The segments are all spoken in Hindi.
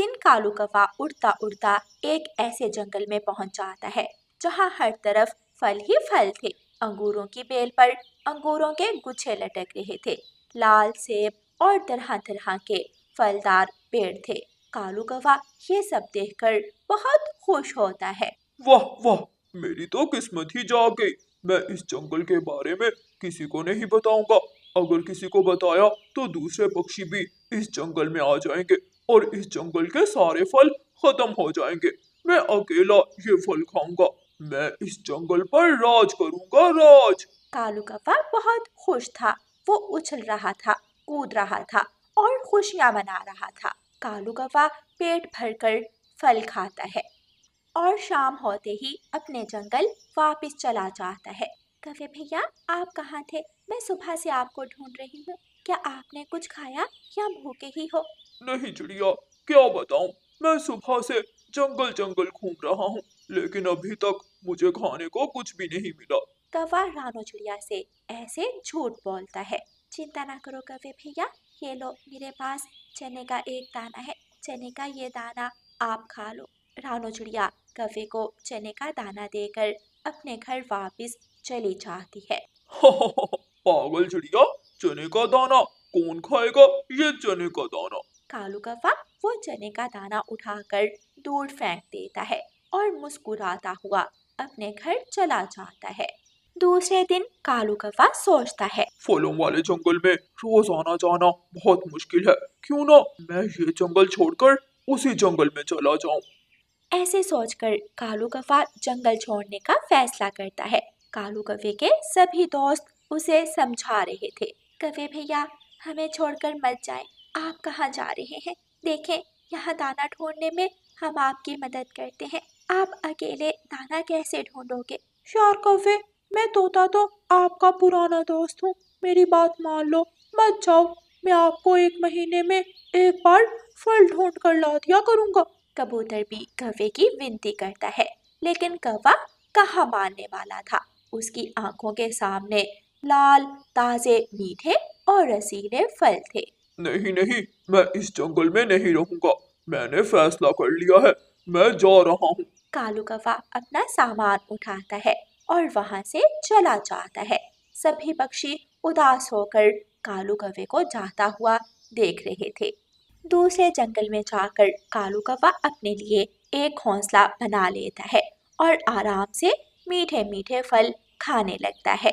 दिन कालू कौवा उड़ता उड़ता एक ऐसे जंगल में पहुंच जाता है जहां हर तरफ फल ही फल थे। अंगूरों की बेल पर अंगूरों के गुच्छे लटक रहे थे। लाल सेब और तरह तरह के फलदार पेड़ थे। कालू कौवा ये सब देखकर बहुत खुश होता है। वाह वाह, मेरी तो किस्मत ही जाग गई। मैं इस जंगल के बारे में किसी को नहीं बताऊंगा। अगर किसी को बताया तो दूसरे पक्षी भी इस जंगल में आ जाएंगे और इस जंगल के सारे फल खत्म हो जाएंगे। मैं अकेला ये फल खाऊंगा। मैं इस जंगल पर राज करूंगा, राज। कालू कौवा बहुत खुश था। वो उछल रहा था, कूद रहा था और खुशियां मना रहा था। कालू कौवा पेट भरकर फल खाता है और शाम होते ही अपने जंगल वापस चला जाता है। कौवे भैया, आप कहाँ थे? मैं सुबह से आपको ढूंढ रही हूँ। क्या आपने कुछ खाया या भूखे ही हो? नहीं चिड़िया, क्या बताऊं। मैं सुबह से जंगल जंगल घूम रहा हूँ, लेकिन अभी तक मुझे खाने को कुछ भी नहीं मिला। कौवा रानो चिड़िया से ऐसे झूठ बोलता है। चिंता ना करो कौवे भैया, ये लो मेरे पास चने का एक दाना है। चने का ये दाना आप खा लो। रानो चिड़िया कौवे को चने का दाना देकर अपने घर वापस चली जाती है। पागल चिड़िया, चने का दाना कौन खाएगा? ये चने का दाना। कालू कौवा वो चने का दाना उठाकर दूर फेंक देता है और मुस्कुराता हुआ अपने घर चला जाता है। दूसरे दिन कालू कौवा सोचता है। फलों वाले जंगल में रोज आना जाना बहुत मुश्किल है। क्यों ना मैं ये जंगल छोड़कर उसी जंगल में चला जाऊं। ऐसे सोचकर कालू कौवा जंगल छोड़ने का फैसला करता है। कालू कौवे के सभी दोस्त उसे समझा रहे थे। कौवे भैया, हमें छोड़कर मत जाएं। आप कहाँ जा रहे हैं? देखें, यहाँ दाना ढूंढने में हम आपकी मदद करते हैं। आप अकेले दाना कैसे ढूंढोगे? यार कौवे, मैं तोता तो आपका पुराना दोस्त हूँ। मेरी बात मान लो, मत जाओ। मैं आपको एक महीने में एक बार फल ढूंढ कर ला दिया करूँगा। कबूतर भी कौवे की विनती करता है, लेकिन कौवा कहाँ मानने वाला था। उसकी आंखों के सामने लाल, ताजे, मीठे और रसीले फल थे। नहीं नहीं, मैं इस जंगल में नहीं रहूंगा। मैंने फैसला कर लिया है, मैं जा रहा हूँ। कालू कौवा अपना सामान उठाता है और वहां से चला जाता है। सभी पक्षी उदास होकर कालू कौवे को जाता हुआ देख रहे थे। दूसरे जंगल में जाकर कालू कौवा अपने लिए एक घोंसला बना लेता है और आराम से मीठे मीठे फल खाने लगता है।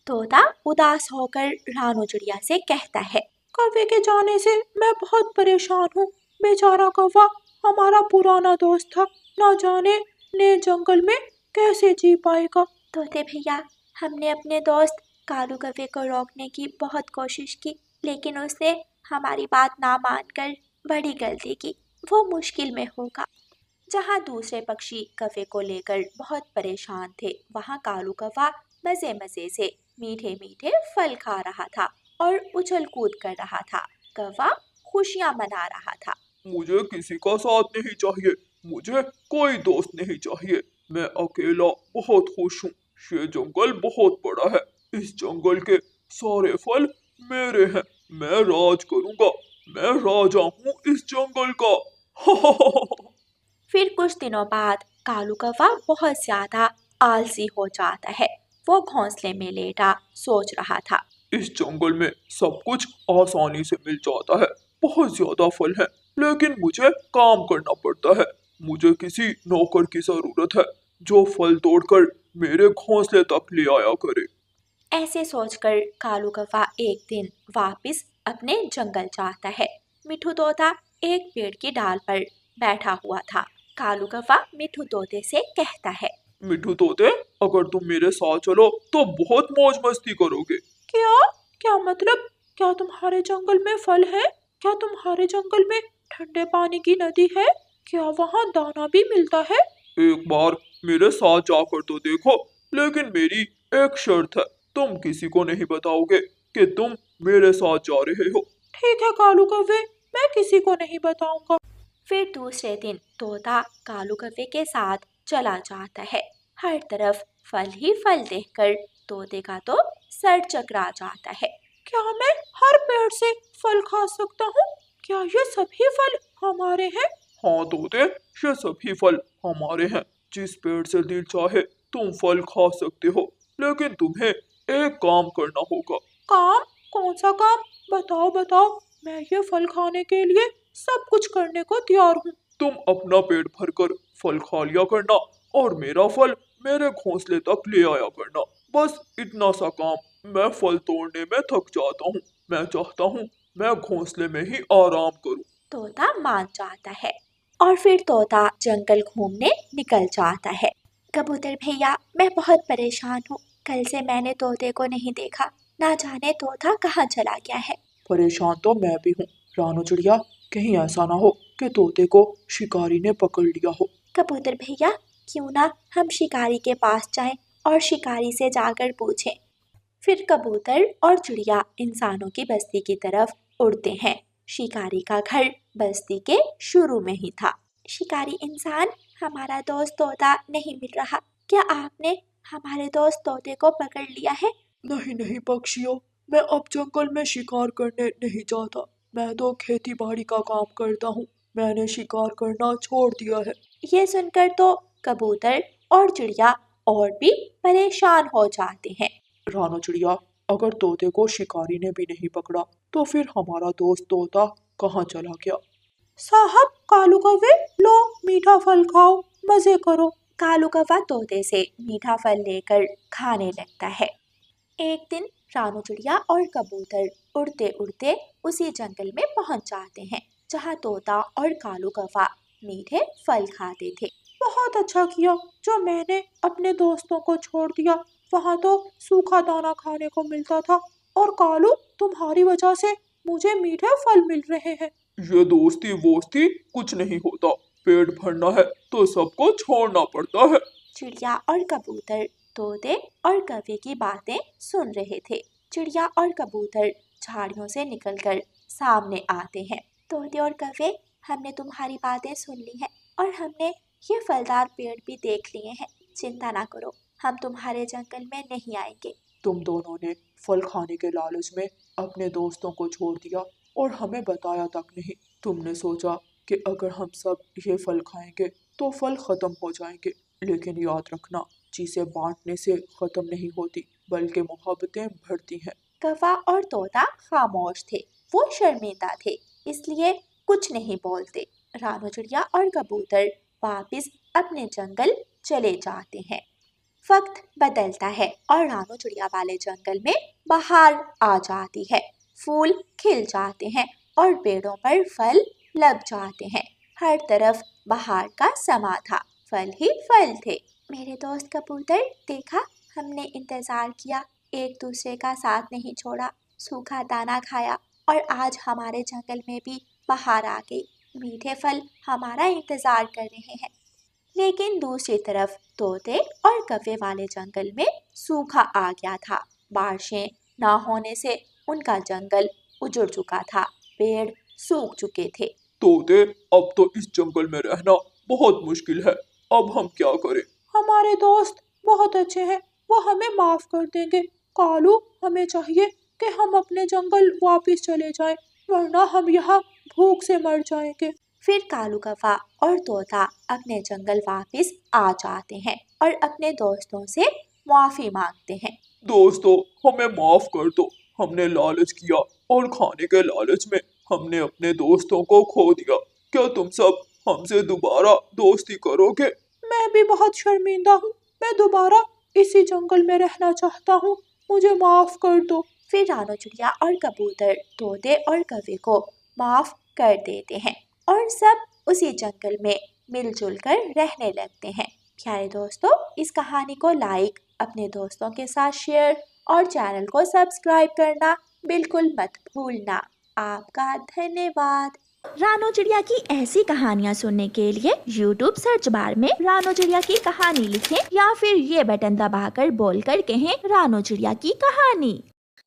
तोता उदास होकर रानो चिड़िया से कहता है। कौवे के जाने से मैं बहुत परेशान हूँ। बेचारा कौवा हमारा पुराना दोस्त था, ना जाने नए जंगल में कैसे जी पाएगा। तोते भैया, हमने अपने दोस्त कालू कौवे को रोकने की बहुत कोशिश की, लेकिन उसने हमारी बात ना मानकर बड़ी गलती की। वो मुश्किल में होगा। जहाँ दूसरे पक्षी कौवे को लेकर बहुत परेशान थे, वहाँ कालू कौवा मजे मजे से मीठे मीठे फल खा रहा था और उछल कूद कर रहा था। कौवा खुशियाँ मना रहा था। मुझे किसी का साथ नहीं चाहिए, मुझे कोई दोस्त नहीं चाहिए। मैं अकेला बहुत खुश हूँ। ये जंगल बहुत बड़ा है। इस जंगल के सारे फल मेरे हैं। मैं राज करूंगा। मैं राजा हूँ इस जंगल का। फिर कुछ दिनों बाद कालू कौवा बहुत ज्यादा आलसी हो जाता है। वो घोंसले में लेटा सोच रहा था। इस जंगल में सब कुछ आसानी से मिल जाता है। बहुत ज्यादा फल है, लेकिन मुझे काम करना पड़ता है। मुझे किसी नौकर की जरूरत है जो फल तोड़कर मेरे घोंसले तक ले आया करे। ऐसे सोचकर कालू कौवा एक दिन वापस अपने जंगल जाता है। मिठू तोता एक पेड़ की डाल पर बैठा हुआ था। कालू कौवा मिठू तोते से कहता है। मिठू तोते, अगर तुम मेरे साथ चलो तो बहुत मौज मस्ती करोगे। क्या? क्या मतलब? क्या तुम्हारे जंगल में फल है? क्या तुम्हारे जंगल में ठंडे पानी की नदी है? क्या वहाँ दाना भी मिलता है? एक बार मेरे साथ जाकर तो देखो, लेकिन मेरी एक शर्त है। तुम किसी को नहीं बताओगे कि तुम मेरे साथ जा रहे हो। ठीक है कालू कौवे, मैं किसी को नहीं बताऊंगा। फिर दूसरे दिन तोता कालू कौवे के साथ चला जाता है। हर तरफ फल ही फल देखकर तोते का तो सर चकरा जाता है। क्या मैं हर पेड़ से फल खा सकता हूँ? क्या ये सभी फल हमारे हैं? हाँ तोते, ये सभी फल हमारे हैं। जिस पेड़ से दिल चाहे तुम फल खा सकते हो, लेकिन तुम्हें एक काम करना होगा। काम? कौन सा काम? बताओ बताओ, मैं ये फल खाने के लिए सब कुछ करने को तैयार हूँ। तुम अपना पेट भरकर फल खा लिया करना और मेरा फल मेरे घोंसले तक ले आया करना। बस इतना सा काम। मैं फल तोड़ने में थक जाता हूँ। मैं चाहता हूँ मैं घोंसले में ही आराम करूँ। तोता मान जाता है और फिर तोता जंगल घूमने निकल जाता है। कबूतर भैया, मैं बहुत परेशान हूँ। कल से मैंने तोते को नहीं देखा। ना जाने तोता कहाँ चला गया है। परेशान तो मैं भी हूँ रानू चिड़िया। कहीं ऐसा ना हो कि तोते को शिकारी ने पकड़ लिया हो। कबूतर भैया, क्यों ना हम शिकारी के पास जाएं और शिकारी से जाकर पूछें। फिर कबूतर और चिड़िया इंसानों की बस्ती की तरफ उड़ते हैं। शिकारी का घर बस्ती के शुरू में ही था। शिकारी इंसान, हमारा दोस्त तोता नहीं मिल रहा। क्या आपने हमारे दोस्त तोते को पकड़ लिया है? नहीं नहीं पक्षियों, मैं अब जंगल में शिकार करने नहीं जाता। मैं तो खेती बाड़ी का काम करता हूँ। मैंने शिकार करना छोड़ दिया है। ये सुनकर तो कबूतर और चिड़िया और भी परेशान हो जाते हैं। रानू चिड़िया, अगर तोते को शिकारी ने भी नहीं पकड़ा तो फिर हमारा दोस्त तोता कहाँ चला गया? साहब कालू कौवे, लो मीठा फल खाओ, मजे करो। कालू कौवा तोते से मीठा फल लेकर खाने लगता है। एक दिन रानू चिड़िया और कबूतर उड़ते उड़ते उसी जंगल में पहुंच जाते हैं जहां तोता और कालू कौवा मीठे फल खाते थे। बहुत अच्छा किया जो मैंने अपने दोस्तों को छोड़ दिया। वहां तो सूखा दाना खाने को मिलता था और कालू, तुम्हारी वजह से मुझे मीठे फल मिल रहे हैं। ये दोस्ती वोस्ती कुछ नहीं होता। पेट भरना है तो सबको छोड़ना पड़ता है। चिड़िया और कबूतर तोते और कौवे की बातें सुन रहे थे। चिड़िया और कबूतर झाड़ियों से निकलकर सामने आते हैं। तोते और कौवे, हमने तुम्हारी बातें सुन ली हैं और हमने ये फलदार पेड़ भी देख लिए हैं। चिंता ना करो, हम तुम्हारे जंगल में नहीं आएंगे। तुम दोनों ने फल खाने के लालच में अपने दोस्तों को छोड़ दिया और हमें बताया तक नहीं। तुमने सोचा कि अगर हम सब ये फल खाएंगे तो फल खत्म हो जाएंगे, लेकिन याद रखना, चीजें बांटने से खत्म नहीं होती बल्कि मोहब्बतें बढ़ती हैं। कौवा और तोता खामोश थे। वो शर्मिंदा थे, इसलिए कुछ नहीं बोलते। रानू चिड़िया और कबूतर वापस अपने जंगल चले जाते हैं। वक्त बदलता है और रानू चिड़िया वाले जंगल में बहार आ जाती है। फूल खिल जाते हैं और पेड़ों पर फल लग जाते हैं। हर तरफ बहार का समा था, फल ही फल थे। मेरे दोस्त कबूतर, देखा, हमने इंतजार किया, एक दूसरे का साथ नहीं छोड़ा, सूखा दाना खाया और आज हमारे जंगल में भी बहार आ गई। मीठे फल हमारा इंतजार कर रहे हैं। लेकिन दूसरी तरफ तोते और कौवे वाले जंगल में सूखा आ गया था। बारिशें ना होने से उनका जंगल उजड़ चुका था। पेड़ सूख चुके थे। तोते, अब तो इस जंगल में रहना बहुत मुश्किल है। अब हम क्या करें? हमारे दोस्त बहुत अच्छे हैं, वो हमें माफ कर देंगे। कालू, हमें चाहिए कि हम अपने जंगल वापस चले जाएं, वरना हम यहाँ भूख से मर जाएंगे। फिर कालू कौवा और तोता अपने जंगल वापस आ जाते हैं और अपने दोस्तों से माफी मांगते हैं। दोस्तों, हमें माफ कर दो। हमने लालच किया और खाने के लालच में हमने अपने दोस्तों को खो दिया। क्या तुम सब हमसे दोबारा दोस्ती करोगे? मैं भी बहुत शर्मिंदा हूँ। मैं दोबारा इसी जंगल में रहना चाहता हूँ। मुझे माफ कर दो। फिर रानू चिड़िया और कबूतर तोते और कौवे को माफ कर देते हैं और सब उसी जंगल में मिलजुल कर रहने लगते हैं। प्यारे दोस्तों, इस कहानी को लाइक, अपने दोस्तों के साथ शेयर और चैनल को सब्सक्राइब करना बिल्कुल मत भूलना। आपका धन्यवाद। रानो चिड़िया की ऐसी कहानियाँ सुनने के लिए YouTube सर्च बार में रानो चिड़िया की कहानी लिखें या फिर ये बटन दबाकर बोलकर कहें रानो चिड़िया की कहानी।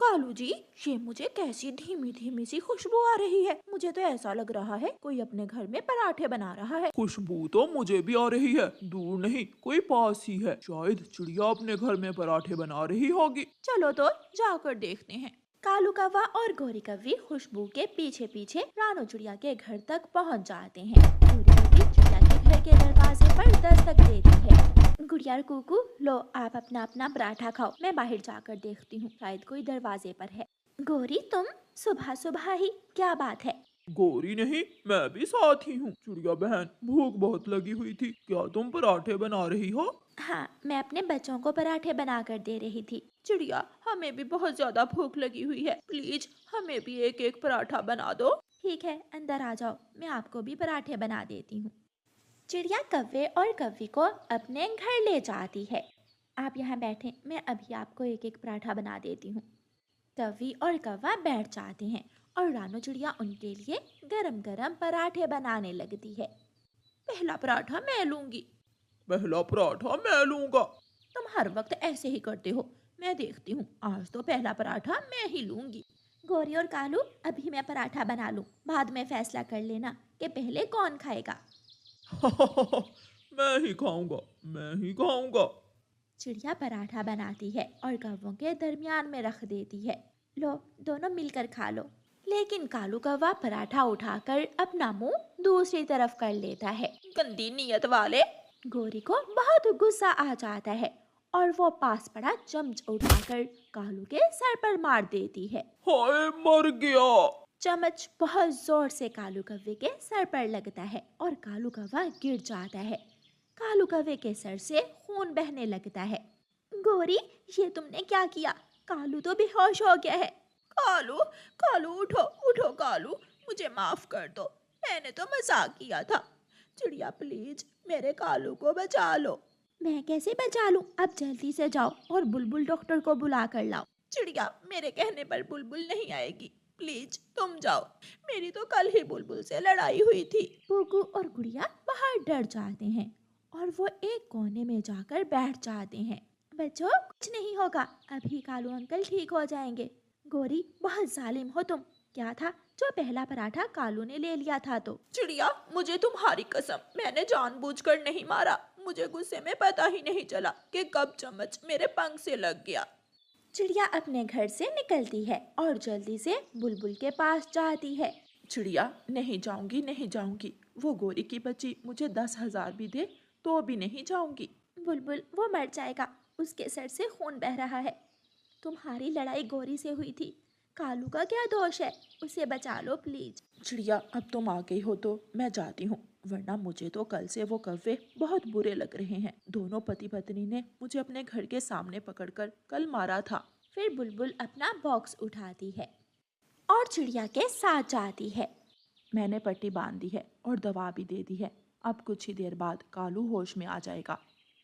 कालू जी, ये मुझे कैसी धीमी धीमी सी खुशबू आ रही है। मुझे तो ऐसा लग रहा है कोई अपने घर में पराठे बना रहा है। खुशबू तो मुझे भी आ रही है। दूर नहीं, कोई पास ही है। शायद चिड़िया अपने घर में पराठे बना रही होगी। चलो तो जाकर देखते हैं। कालू कौवा और गोरी कौवी खुशबू के पीछे पीछे रानो चिड़िया के घर तक पहुंच जाते हैं। गोरी कौवी चिड़िया के घर के दरवाजे पर दस्तक देती है। गुड़िया कुकू, लो आप अपना अपना पराठा खाओ, मैं बाहर जाकर देखती हूँ, शायद कोई दरवाजे पर है। गोरी, तुम सुबह सुबह ही, क्या बात है? गोरी नहीं, मैं भी साथ ही हूँ। चिड़िया बहन, भूख बहुत लगी हुई थी, क्या तुम पराठे बना रही हो? हाँ, मैं अपने बच्चों को पराठे बना कर दे रही थी। चिड़िया, हमें भी बहुत ज्यादा भूख लगी हुई है, प्लीज हमें भी एक एक पराठा बना दो। ठीक है, अंदर आ जाओ, मैं आपको भी पराठे बना देती हूँ। चिड़िया कौवे और कौवी को अपने घर ले जाती है। आप यहाँ बैठें, मैं अभी आपको एक एक पराठा बना देती हूँ। कौवी और कौवा बैठ जाते हैं और रानो चिड़िया उनके लिए गरम गरम पराठे बनाने लगती है। पहला पराठा मैं लूंगी। पहला पराठा मैं लूंगा। तुम हर वक्त ऐसे ही करते हो, मैं देखती हूँ, आज तो पहला पराठा मैं ही लूंगी। गोरी और कालू, अभी मैं पराठा बना लूँ, बाद में फैसला कर लेना कि पहले कौन खाएगा। मैं ही खाऊंगा, मैं ही खाऊंगा। चिड़िया पराठा बनाती है और कौवों के दरमियान में रख देती है। लो, दोनों मिलकर खा लो। लेकिन कालू कौवा पराठा उठाकर अपना मुंह दूसरी तरफ कर लेता है। गंदी नीयत वाले। गोरी को बहुत गुस्सा आ जाता है और वो पास पड़ा चम्मच उठाकर कालू के सर पर मार देती है। हाय, मर गया। चम्मच बहुत जोर से कालू कौवे के सर पर लगता है और कालू कौवा गिर जाता है। कालू कौवे के सर से खून बहने लगता है। गोरी, ये तुमने क्या किया? कालू तो बेहोश हो गया है। कालू, कालू उठो उठो कालू, मुझे माफ कर दो, मैंने तो मजाक किया था। चिड़िया प्लीज मेरे कालू को बचा लो। मैं कैसे बचा लूं? अब जल्दी से जाओ और बुलबुल डॉक्टर को बुला कर लाओ। चिड़िया, मेरे कहने पर बुलबुल नहीं आएगी, प्लीज तुम जाओ, मेरी तो कल ही बुलबुल से लड़ाई हुई थी। कुकू और गुड़िया बाहर डर जाते हैं और वो एक कोने में जाकर बैठ जाते हैं। बच्चों, कुछ नहीं होगा, अभी कालू अंकल ठीक हो जाएंगे। गोरी, बहुत जालिम हो तुम, क्या था जो पहला पराठा कालू ने ले लिया था तो? चिड़िया, मुझे तुम्हारी कसम, मैंने जानबूझकर नहीं मारा, मुझे गुस्से में पता ही नहीं चला कि कब चम्मच मेरे पंख से लग गया। चिड़िया अपने घर से निकलती है और जल्दी से बुलबुल के पास जाती है। चिड़िया, नहीं जाऊंगी, नहीं जाऊंगी, वो गोरी की बच्ची मुझे 10,000 भी दे तो भी नहीं जाऊंगी। बुलबुल, वो मर जाएगा, उसके सर से खून बह रहा है। तुम्हारी लड़ाई गोरी से हुई थी, कालू का क्या दोष है? उसे बचा लो प्लीज। चिड़िया, अब तुम आ गई हो तो मैं जाती हूँ, वरना मुझे तो कल से वो कौवे बहुत बुरे लग रहे हैं। दोनों पति पत्नी ने मुझे अपने घर के सामने पकड़कर कल मारा था। फिर बुलबुल अपना बॉक्स उठाती है और चिड़िया के साथ जाती है। मैंने पट्टी बांध दी है और दवा भी दे दी है, अब कुछ ही देर बाद कालू होश में आ जाएगा।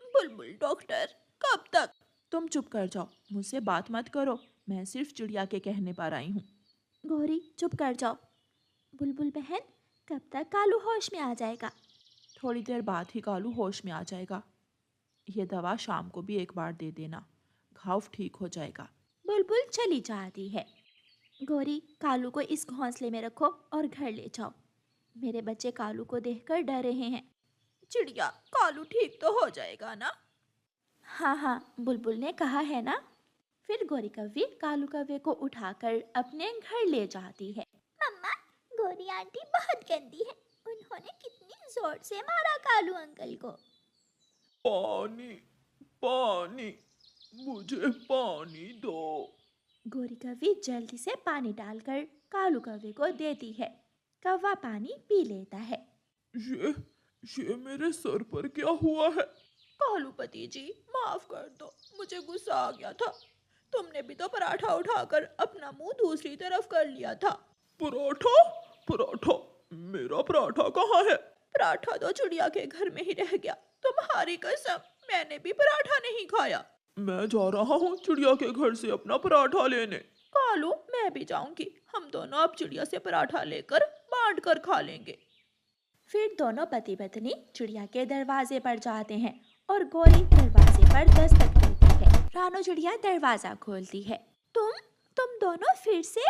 बुलबुल डॉक्टर, कब तक? तुम चुप कर जाओ, मुझसे बात मत करो, मैं सिर्फ चिड़िया के कहने पर आई हूँ। गोरी, चुप कर जाओ। बुलबुल बहन, कब तक कालू होश में आ जाएगा? थोड़ी देर बाद ही कालू होश में आ जाएगा। ये दवा शाम को भी एक बार दे देना, घाव ठीक हो जाएगा। बुलबुल चली जाती है। गोरी, कालू को इस घोंसले में रखो और घर ले जाओ। मेरे बच्चे कालू को देखकर डर रहे हैं। चिड़िया, कालू ठीक तो हो जाएगा ना? हाँ हाँ, बुलबुल ने कहा है ना। फिर गोरी कौवी कालू कौवे को उठाकर अपने घर ले जाती है। मम्मा, गोरी आंटी बहुत गंदी है, उन्होंने कितनी जोर से मारा कालू अंकल को। पानी, पानी, मुझे पानी दो। गोरी कौवी जल्दी से पानी डालकर कालू कौवे को देती है। कौवा पानी पी लेता है। ये मेरे सर पर क्या हुआ है? कालू पति जी, माफ कर दो, मुझे गुस्सा आ गया था। तुमने भी तो पराठा उठाकर अपना मुंह दूसरी तरफ कर लिया था। पराठा? पराठा? मेरा पराठा कहाँ है? पराठा तो चिड़िया के घर में ही रह गया, तुम्हारी कसम, मैंने भी पराठा नहीं खाया। मैं जा रहा हूँ चिड़िया के घर से अपना पराठा लेने। कालू, मैं भी जाऊंगी, हम दोनों अब चिड़िया से पराठा लेकर बांट कर खा लेंगे। फिर दोनों पति पत्नी चिड़िया के दरवाजे पर जाते हैं और गोरी दरवाजे पर दस्तक देती है। रानो चिड़िया दरवाजा खोलती है। तुम दोनों फिर से?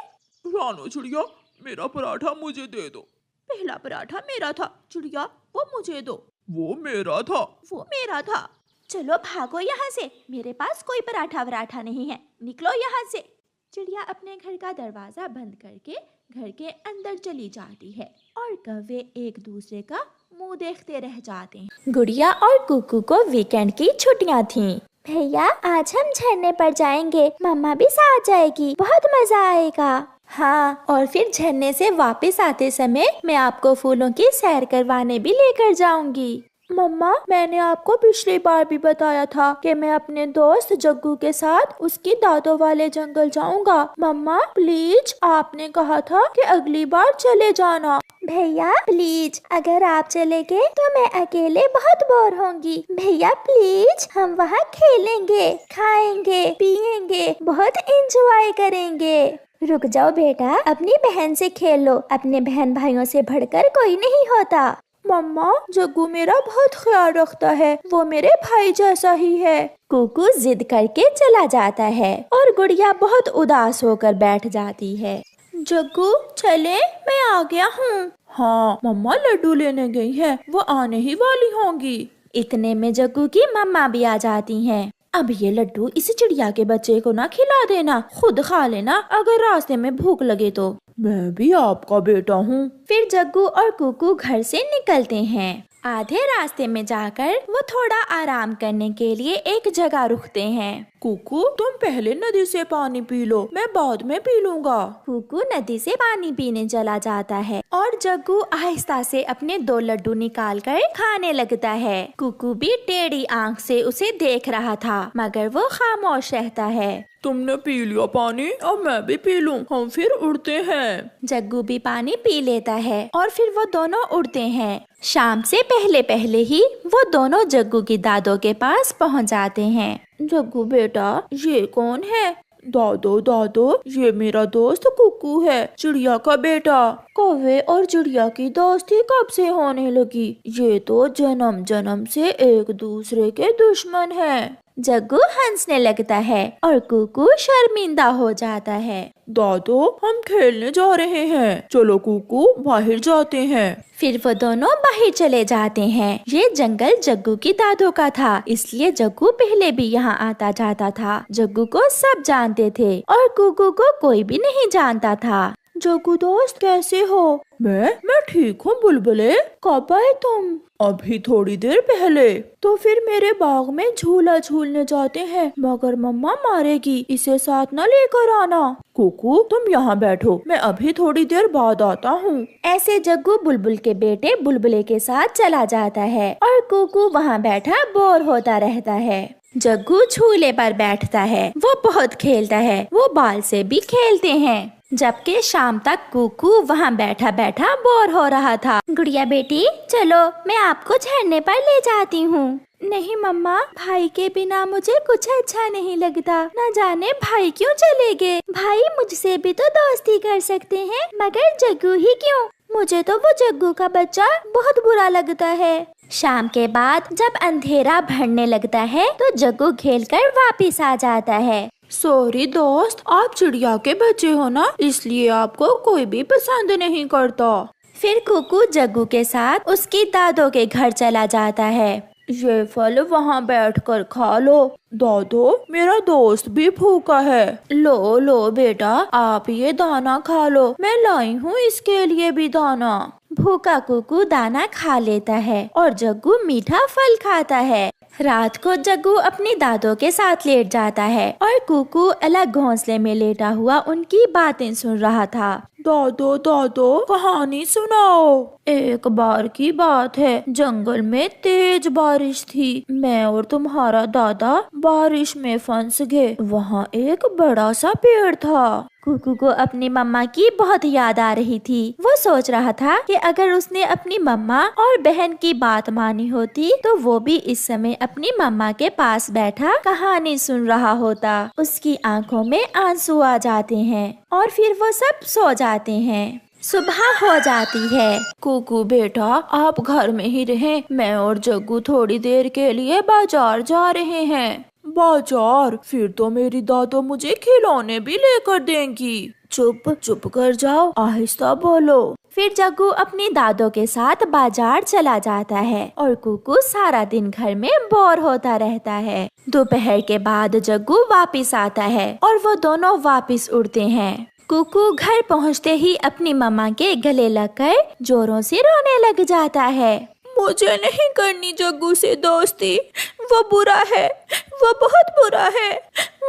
रानो चिड़िया, मेरा पराठा मुझे दे दो। पहला पराठा मेरा था चिड़िया, वो मुझे दो। वो मेरा था। वो मेरा था। चलो भागो यहाँ से, मेरे पास कोई पराठा वराठा नहीं है, निकलो यहाँ से। चिड़िया अपने घर का दरवाजा बंद करके घर के अंदर चली जाती है और कौवे एक दूसरे का मुंह देखते रह जाते हैं। गुड़िया और कुकू को वीकेंड की छुट्टियां थीं। भैया आज हम झरने पर जाएंगे, मम्मा भी साथ जाएगी, बहुत मजा आएगा। हाँ, और फिर झरने से वापस आते समय मैं आपको फूलों की सैर करवाने भी लेकर जाऊंगी। मम्मा, मैंने आपको पिछली बार भी बताया था कि मैं अपने दोस्त जग्गू के साथ उसकी दादों वाले जंगल जाऊंगा। मम्मा प्लीज, आपने कहा था कि अगली बार चले जाना। भैया प्लीज, अगर आप चले गए तो मैं अकेले बहुत बोर होंगी। भैया प्लीज, हम वहाँ खेलेंगे, खाएंगे, पिएंगे, बहुत एंजॉय करेंगे। रुक जाओ बेटा, अपनी बहन से खेल लो, अपने बहन भाइयों से बढ़कर कोई नहीं होता। मम्मा, जग्गू मेरा बहुत ख्याल रखता है, वो मेरे भाई जैसा ही है। कुकू जिद करके चला जाता है और गुड़िया बहुत उदास होकर बैठ जाती है। जग्गू चले, मैं आ गया हूँ। हाँ मम्मा लड्डू लेने गई है, वो आने ही वाली होंगी। इतने में जग्गू की मम्मा भी आ जाती हैं। अब ये लड्डू इस चिड़िया के बच्चे को ना खिला देना, खुद खा लेना अगर रास्ते में भूख लगे तो। मैं भी आपका बेटा हूँ। फिर जग्गू और कुकू घर से निकलते हैं। आधे रास्ते में जाकर वो थोड़ा आराम करने के लिए एक जगह रुकते हैं। कुकू तुम पहले नदी से पानी पी लो, मैं बाद में पी लूंगा। कुकू नदी से पानी पीने चला जाता है और जग्गू आहिस्ता से अपने 2 लड्डू निकालकर खाने लगता है। कुकू भी टेढ़ी आंख से उसे देख रहा था, मगर वो खामोश रहता है। तुमने पी लिया पानी, अब मैं भी पी लूं, हम फिर उड़ते हैं। जग्गू भी पानी पी लेता है और फिर वो दोनों उड़ते हैं। शाम से पहले पहले ही वो दोनों जग्गू की दादों के पास पहुंच जाते हैं। जग्गू बेटा, ये कौन है? दादो दादो, ये मेरा दोस्त कुकू है, चिड़िया का बेटा। कौवे और चिड़िया की दोस्ती कब से होने लगी? ये तो जन्म जन्म से एक दूसरे के दुश्मन हैं। जग्गू हंसने लगता है और कुकू शर्मिंदा हो जाता है। दादो, हम खेलने जा रहे हैं, चलो कुकू बाहर जाते हैं। फिर वो दोनों बाहर चले जाते हैं। ये जंगल जग्गू की दादों का था, इसलिए जग्गू पहले भी यहाँ आता जाता था। जग्गू को सब जानते थे और कुकू को कोई भी नहीं जानता था। जग्गू दोस्त कैसे हो? मैं ठीक हूँ बुलबुले। कब आए तुम? अभी थोड़ी देर पहले। तो फिर मेरे बाग में झूला झूलने जाते हैं, मगर मम्मा मारेगी, इसे साथ न लेकर आना। कुकू तुम यहाँ बैठो, मैं अभी थोड़ी देर बाद आता हूँ। ऐसे जग्गू बुलबुल के बेटे बुलबुले के साथ चला जाता है और कुकू वहाँ बैठा बोर होता रहता है। जग्गू झूले पर बैठता है, वो बहुत खेलता है, वो बाल से भी खेलते हैं। जबकि शाम तक कुकू वहाँ बैठा बैठा बोर हो रहा था। गुड़िया बेटी, चलो मैं आपको झरने पर ले जाती हूँ। नहीं मम्मा, भाई के बिना मुझे कुछ अच्छा नहीं लगता, न जाने भाई क्यों चले गए। भाई मुझसे भी तो दोस्ती कर सकते हैं, मगर जग्गू ही क्यों? मुझे तो वो जग्गू का बच्चा बहुत बुरा लगता है। शाम के बाद जब अंधेरा बढ़ने लगता है तो जग्गू खेलकर वापस आ जाता है। सॉरी दोस्त, आप चिड़िया के बच्चे हो ना, इसलिए आपको कोई भी पसंद नहीं करता। फिर कुकू जग्गू के साथ उसकी दादों के घर चला जाता है। ये फल वहाँ बैठकर खा लो। दादो, मेरा दोस्त भी भूखा है। लो लो बेटा, आप ये दाना खा लो, मैं लाई हूँ इसके लिए भी दाना। भूखा कुकू दाना खा लेता है और जग्गू मीठा फल खाता है। रात को जग्गू अपनी दादों के साथ लेट जाता है और कुकू अलग घोंसले में लेटा हुआ उनकी बातें सुन रहा था। दादो दादो, कहानी सुनाओ। एक बार की बात है, जंगल में तेज बारिश थी। मैं और तुम्हारा दादा बारिश में फंस गए। वहाँ एक बड़ा सा पेड़ था। कुकू को अपनी मम्मा की बहुत याद आ रही थी। वो सोच रहा था कि अगर उसने अपनी मम्मा और बहन की बात मानी होती तो वो भी इस समय अपनी मम्मा के पास बैठा कहानी सुन रहा होता। उसकी आंखों में आंसू आ जाते हैं और फिर वो सब सो जाते हैं। सुबह हो जाती है। कुकू बेटा, आप घर में ही रहें, मैं और जग्गू थोड़ी देर के लिए बाजार जा रहे हैं। बाजार? फिर तो मेरी दादो मुझे खिलौने भी लेकर देंगी। चुप चुप कर जाओ, आहिस्ता बोलो। फिर जग्गू अपनी दादों के साथ बाजार चला जाता है और कुकू सारा दिन घर में बोर होता रहता है। दोपहर के बाद जग्गू वापस आता है और वो दोनों वापस उड़ते हैं। कुकू घर पहुंचते ही अपनी मम्मा के गले लगकर जोरों से रोने लग जाता है। मुझे नहीं करनी जग्गू से दोस्ती, वो बुरा है, वो बहुत बुरा है।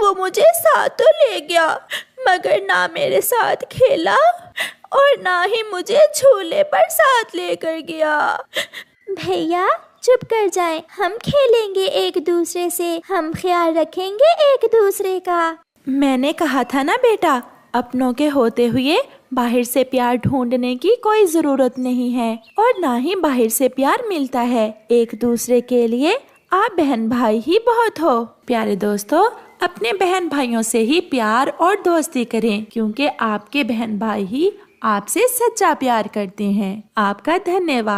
वो मुझे साथ तो ले गया मगर ना मेरे साथ खेला और ना ही मुझे झूले पर साथ लेकर गया। भैया चुप कर जाएं, हम खेलेंगे एक दूसरे से, हम ख्याल रखेंगे एक दूसरे का। मैंने कहा था ना बेटा, अपनों के होते हुए बाहर से प्यार ढूंढने की कोई जरूरत नहीं है और ना ही बाहर से प्यार मिलता है। एक दूसरे के लिए आप बहन भाई ही बहुत हो। प्यारे दोस्तों, अपने बहन भाइयों से ही प्यार और दोस्ती करें क्योंकि आपके बहन भाई ही आपसे सच्चा प्यार करते हैं। आपका धन्यवाद।